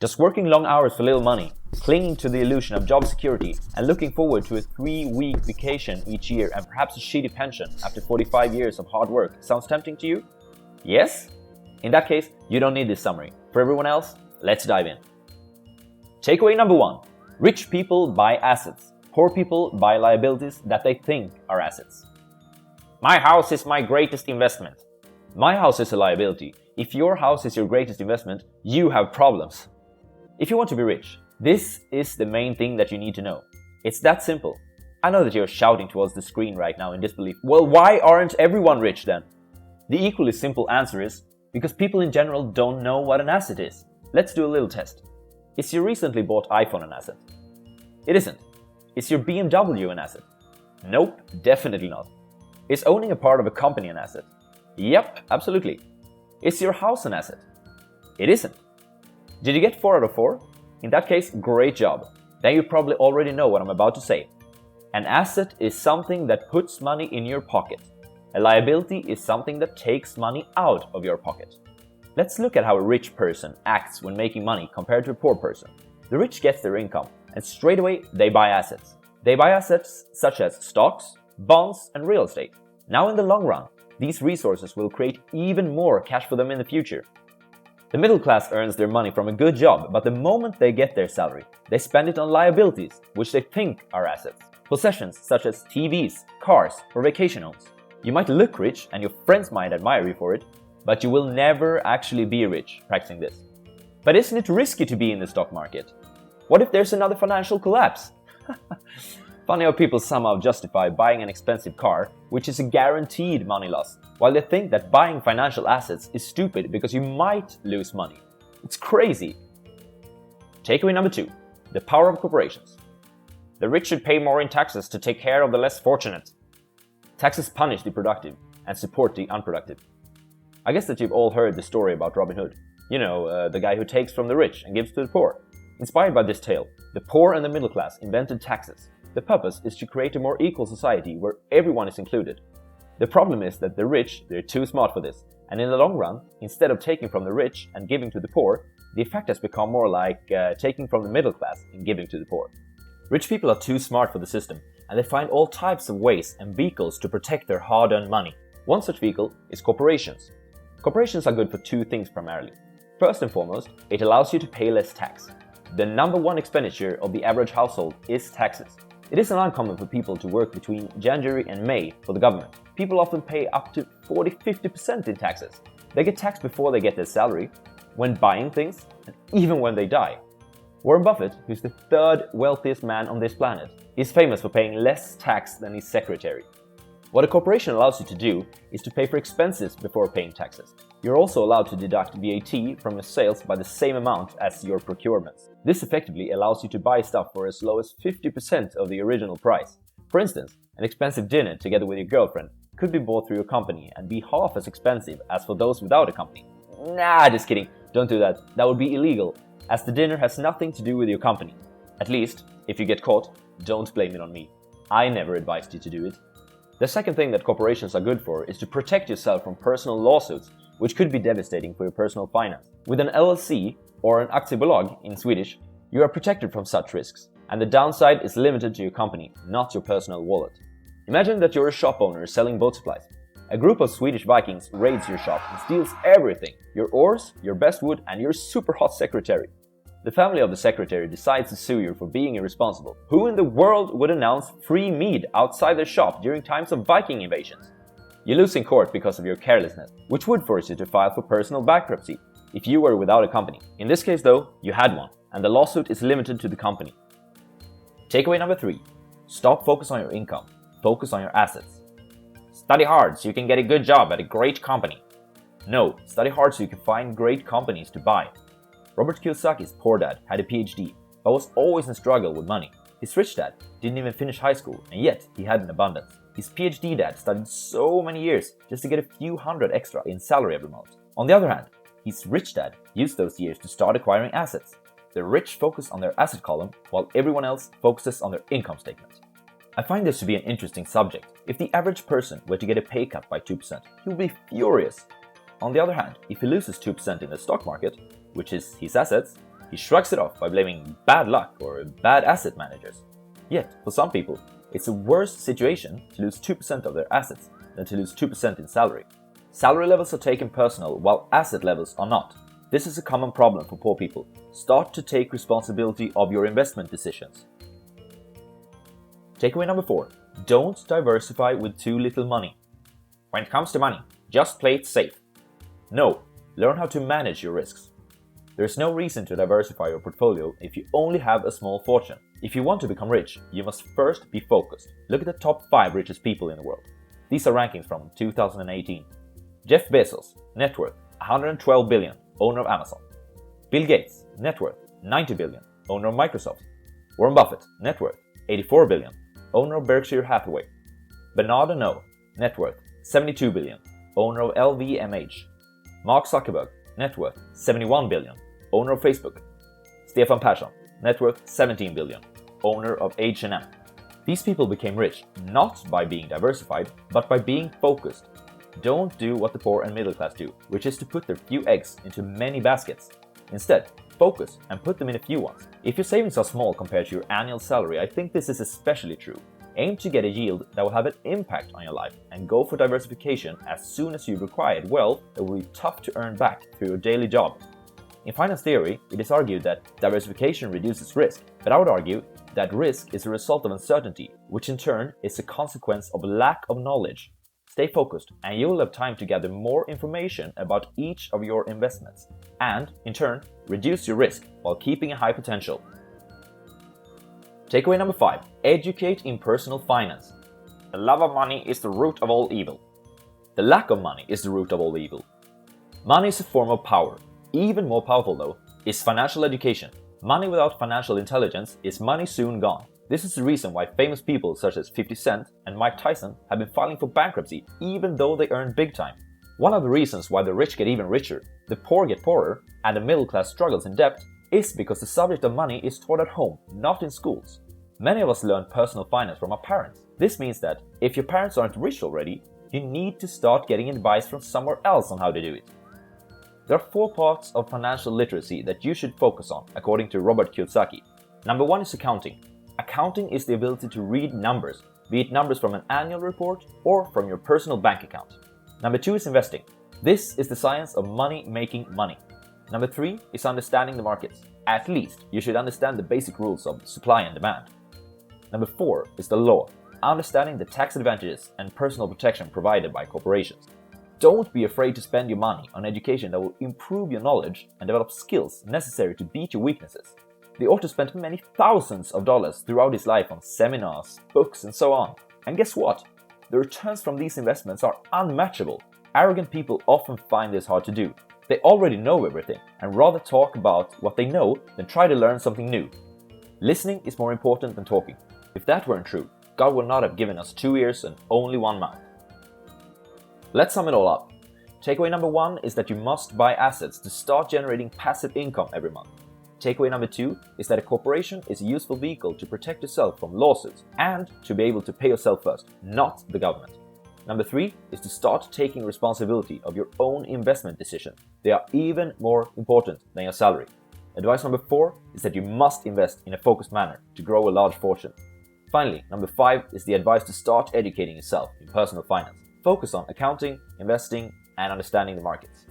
Just working long hours for little money, clinging to the illusion of job security, and looking forward to a 3-week vacation each year and perhaps a shitty pension after 45 years of hard work sounds tempting to you? Yes? In that case, you don't need this summary. For everyone else, let's dive in. Takeaway number 1. Rich people buy assets. Poor people buy liabilities that they think are assets. My house is my greatest investment. My house is a liability. If your house is your greatest investment, you have problems. If you want to be rich, this is the main thing that you need to know. It's that simple. I know that you're shouting towards the screen right now in disbelief. Well, why aren't everyone rich then? The equally simple answer is because people in general don't know what an asset is. Let's do a little test. Is your recently bought iPhone an asset? It isn't. Is your BMW an asset? Nope, definitely not. Is owning a part of a company an asset? Yep, absolutely. Is your house an asset? It isn't. Did you get 4 out of 4? In that case, great job. Then you probably already know what I'm about to say. An asset is something that puts money in your pocket. A liability is something that takes money out of your pocket. Let's look at how a rich person acts when making money compared to a poor person. The rich get their income, and straight away they buy assets. They buy assets such as stocks, bonds, and real estate. Now in the long run, these resources will create even more cash for them in the future. The middle class earns their money from a good job, but the moment they get their salary, they spend it on liabilities, which they think are assets. Possessions such as TVs, cars, or vacation homes. You might look rich and your friends might admire you for it, but you will never actually be rich practicing this. But isn't it risky to be in the stock market? What if there's another financial collapse? Funny how people somehow justify buying an expensive car, which is a guaranteed money loss, while they think that buying financial assets is stupid because you might lose money. It's crazy. Takeaway number 2. The power of corporations. The rich should pay more in taxes to take care of the less fortunate. Taxes punish the productive and support the unproductive. I guess that you've all heard the story about Robin Hood. You know, the guy who takes from the rich and gives to the poor. Inspired by this tale, the poor and the middle class invented taxes. The purpose is to create a more equal society where everyone is included. The problem is that the rich, they're too smart for this, and in the long run, instead of taking from the rich and giving to the poor, the effect has become more like taking from the middle class and giving to the poor. Rich people are too smart for the system, and they find all types of ways and vehicles to protect their hard-earned money. One such vehicle is corporations. Corporations are good for 2 things primarily. First and foremost, it allows you to pay less tax. The number 1 expenditure of the average household is taxes. It isn't uncommon for people to work between January and May for the government. People often pay up to 40-50% in taxes. They get taxed before they get their salary, when buying things, and even when they die. Warren Buffett, who's the 3rd wealthiest man on this planet, is famous for paying less tax than his secretary. What a corporation allows you to do is to pay for expenses before paying taxes. You're also allowed to deduct VAT from your sales by the same amount as your procurements. This effectively allows you to buy stuff for as low as 50% of the original price. For instance, an expensive dinner together with your girlfriend could be bought through your company and be half as expensive as for those without a company. Nah, just kidding. Don't do that. That would be illegal, as the dinner has nothing to do with your company. At least, if you get caught, don't blame it on me. I never advised you to do it. The second thing that corporations are good for is to protect yourself from personal lawsuits, which could be devastating for your personal finance. With an LLC, or an aktiebolag in Swedish, you are protected from such risks, and the downside is limited to your company, not your personal wallet. Imagine that you're a shop owner selling boat supplies. A group of Swedish Vikings raids your shop and steals everything: your oars, your best wood, and your super hot secretary. The family of the secretary decides to sue you for being irresponsible. Who in the world would announce free mead outside their shop during times of Viking invasions? You lose in court because of your carelessness, which would force you to file for personal bankruptcy if you were without a company. In this case though, you had one, and the lawsuit is limited to the company. Takeaway number 3. Stop focus on your income. Focus on your assets. Study hard so you can get a good job at a great company. No, study hard so you can find great companies to buy. Robert Kiyosaki's poor dad had a PhD, but was always in struggle with money. His rich dad didn't even finish high school, and yet he had an abundance. His PhD dad studied so many years just to get a few hundred extra in salary every month. On the other hand, his rich dad used those years to start acquiring assets. The rich focus on their asset column, while everyone else focuses on their income statement. I find this to be an interesting subject. If the average person were to get a pay cut by 2%, he would be furious. On the other hand, if he loses 2% in the stock market, which is his assets, He shrugs it off by blaming bad luck or bad asset managers. Yet, for some people, it's a worse situation to lose 2% of their assets than to lose 2% in salary. Salary levels are taken personal while asset levels are not. This is a common problem for poor people. Start to take responsibility of your investment decisions. Takeaway number 4. Don't diversify with too little money. When it comes to money, just play it safe. No, learn how to manage your risks. There is no reason to diversify your portfolio if you only have a small fortune. If you want to become rich, you must first be focused. Look at the top 5 richest people in the world. These are rankings from 2018. Jeff Bezos, net worth 112 billion, owner of Amazon. Bill Gates, net worth 90 billion, owner of Microsoft. Warren Buffett, net worth 84 billion, owner of Berkshire Hathaway. Bernard Arnault, net worth 72 billion, owner of LVMH. Mark Zuckerberg, net worth 71 billion, owner of Facebook. Stefan Persson, net worth 17 billion, owner of H&M. These people became rich not by being diversified, but by being focused. Don't do what the poor and middle class do, which is to put their few eggs into many baskets. Instead, focus and put them in a few ones. If your savings are small compared to your annual salary, I think this is especially true. Aim to get a yield that will have an impact on your life and go for diversification as soon as you've acquired wealth that will be tough to earn back through your daily job. In finance theory, it is argued that diversification reduces risk, but I would argue that risk is a result of uncertainty, which in turn is a consequence of lack of knowledge. Stay focused and you will have time to gather more information about each of your investments and, in turn, reduce your risk while keeping a high potential. Takeaway number 5. Educate in personal finance. The love of money is the root of all evil. The lack of money is the root of all evil. Money is a form of power. Even more powerful, though, is financial education. Money without financial intelligence is money soon gone. This is the reason why famous people such as 50 Cent and Mike Tyson have been filing for bankruptcy even though they earn big time. One of the reasons why the rich get even richer, the poor get poorer, and the middle class struggles in debt is because the subject of money is taught at home, not in schools. Many of us learn personal finance from our parents. This means that if your parents aren't rich already, you need to start getting advice from somewhere else on how to do it. There are 4 parts of financial literacy that you should focus on, according to Robert Kiyosaki. Number 1 is accounting. Accounting is the ability to read numbers, be it numbers from an annual report or from your personal bank account. Number 2 is investing. This is the science of money making money. Number 3 is understanding the markets. At least you should understand the basic rules of supply and demand. Number 4 is the law, understanding the tax advantages and personal protection provided by corporations. Don't be afraid to spend your money on education that will improve your knowledge and develop skills necessary to beat your weaknesses. The author spent many thousands of dollars throughout his life on seminars, books, and so on. And guess what? The returns from these investments are unmatchable. Arrogant people often find this hard to do. They already know everything and rather talk about what they know than try to learn something new. Listening is more important than talking. If that weren't true, God would not have given us 2 ears and only 1 mouth. Let's sum it all up. Takeaway number 1 is that you must buy assets to start generating passive income every month. Takeaway number 2 is that a corporation is a useful vehicle to protect yourself from lawsuits and to be able to pay yourself first, not the government. Number 3 is to start taking responsibility of your own investment decisions. They are even more important than your salary. Advice number 4 is that you must invest in a focused manner to grow a large fortune. Finally, number 5 is the advice to start educating yourself in personal finance. Focus on accounting, investing, and understanding the markets.